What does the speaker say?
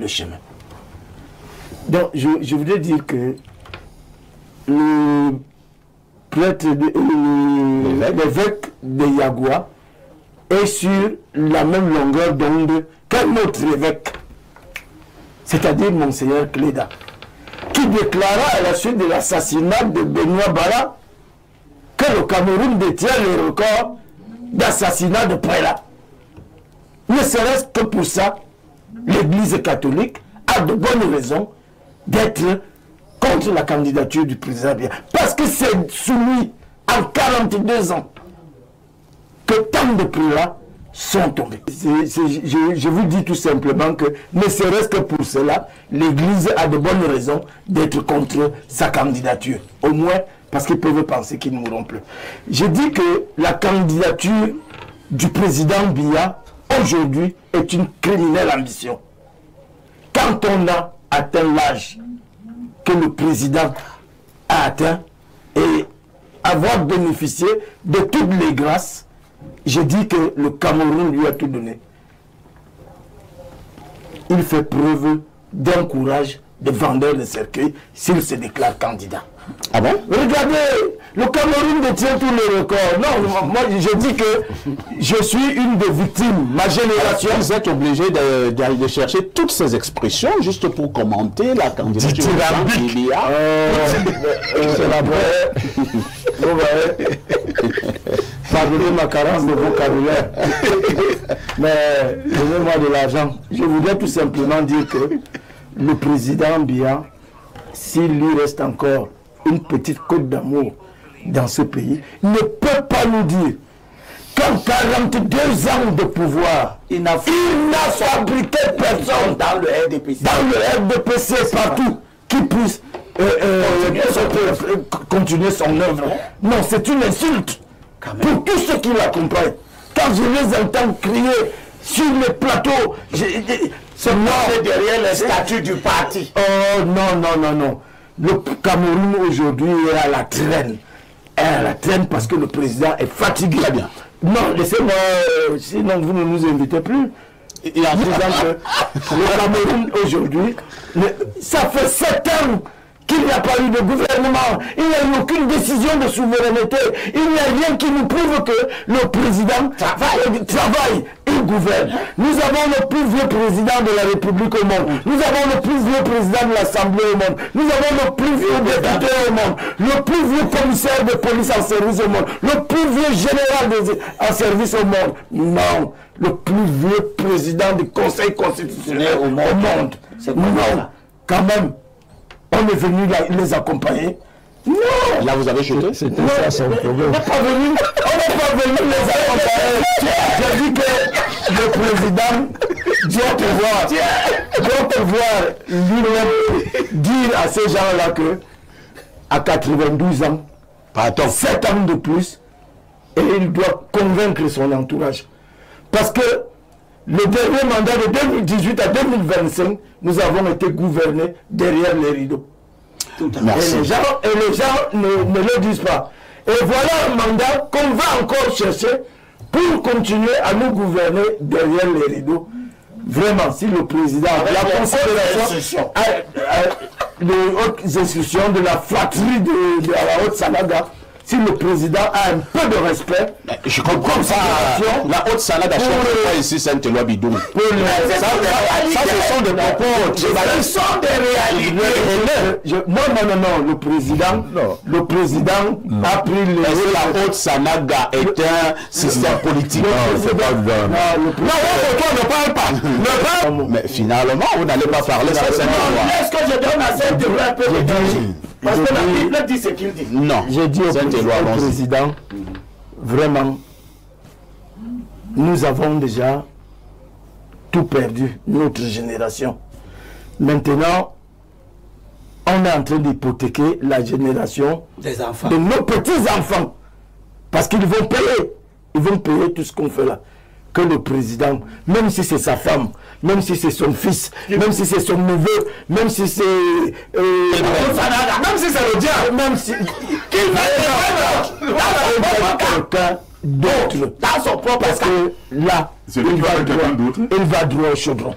le chemin. Donc, je voudrais dire que le prêtre, l'évêque de Yagoua est sur la même longueur d'onde qu'un autre évêque, c'est-à-dire Monseigneur Cléda, qui déclara à la suite de l'assassinat de Benoît Bara que le Cameroun détient le record d'assassinat de prélats. Ne serait-ce que pour ça, l'Église catholique a de bonnes raisons d'être contre la candidature du président Biya. Parce que c'est sous lui, en 42 ans, que tant de prélats sont tombés. Je vous dis tout simplement que, ne serait-ce que pour cela, l'Église a de bonnes raisons d'être contre sa candidature. Au moins, parce qu'ils peuvent penser qu'ils ne mourront plus. Je dis que la candidature du président Biya, aujourd'hui, est une criminelle ambition. Quand on a atteint l'âge que le président a atteint et avoir bénéficié de toutes les grâces, je dis que le Cameroun lui a tout donné. Il fait preuve d'un courage de vendeur de cercueil s'il se déclare candidat. Ah bon? Regardez, le Cameroun détient tous les records. Non, moi je dis que je suis une des victimes. Ma génération... Vous êtes obligé de chercher toutes ces expressions juste pour commenter la candidature de Biya. C'est la bonne. Pardonnez ma carence de vocabulaire. Mais donnez-moi de l'argent. Je voudrais tout simplement dire que le président Biya, s'il lui reste encore une petite côte d'amour dans ce pays, ne peut pas nous dire qu'en 42 ans de pouvoir, il n'a fabriqué personne dans le RDPC, partout, qui puisse continuer son œuvre. Non, c'est une insulte pour tous ceux qui l'accompagnent. Quand je les entends crier sur les plateaux, c'est derrière les statuts du parti. Oh non, non, non, non. Le Cameroun aujourd'hui est à la traîne. À la traîne parce que le président est fatigué. Très bien. Non, laissez-moi, sinon vous ne nous invitez plus. Et en disant que le Cameroun aujourd'hui, ça fait 7 ans qu'il n'y a pas eu de gouvernement, il n'y a eu aucune décision de souveraineté, il n'y a rien qui nous prouve que le président travaille et gouverne. Nous avons le plus vieux président de la République au monde, nous avons le plus vieux président de l'Assemblée au monde, nous avons le plus vieux député au monde, le plus vieux commissaire de police en service au monde, le plus vieux général en service au monde. Non, le plus vieux président du Conseil constitutionnel au monde. Non, quand même. On est venu les accompagner. Non. Là, vous avez chuté. C'était ça son problème. On n'est pas venu les accompagner. J'ai dit que le président doit pouvoir lui-même dire à ces gens-là que à 92 ans, 7 ans de plus, et il doit convaincre son entourage. Parce que le dernier mandat de 2018 à 2025, nous avons été gouvernés derrière les rideaux. Merci. Et les gens ne le disent pas. Et voilà un mandat qu'on va encore chercher pour continuer à nous gouverner derrière les rideaux. Vraiment, si le président, la considération, les hautes institutions de la flatterie de la Haute-Salaga, si le président a un peu de respect, je comprends ça. La Haute-Salade achète pas ici Saint-Éloi Bidou. Ça, ce sont des propos. Ce sont des réalités. Non. Le président a pris les... La Haute-Salade est un système politique. Non, toi ne parle pas. Mais finalement, vous n'allez pas parler ça. Est-ce que je donne à Saint-Éloi un peu d'énergie? Parce que la Bible dit ce qu'il dit. Non. J'ai dit au président, vraiment, nous avons déjà tout perdu, notre génération. Maintenant, on est en train d'hypothéquer la génération des enfants, de nos petits-enfants. Parce qu'ils vont payer. Ils vont payer tout ce qu'on fait là. Que le président, même si c'est sa femme, même si c'est son fils, même si c'est son neveu, même si c'est... même si c'est le diable, même si... qu'il va quelqu'un d'autre. Dans son propre... Parce que là, il va droit au chaudron.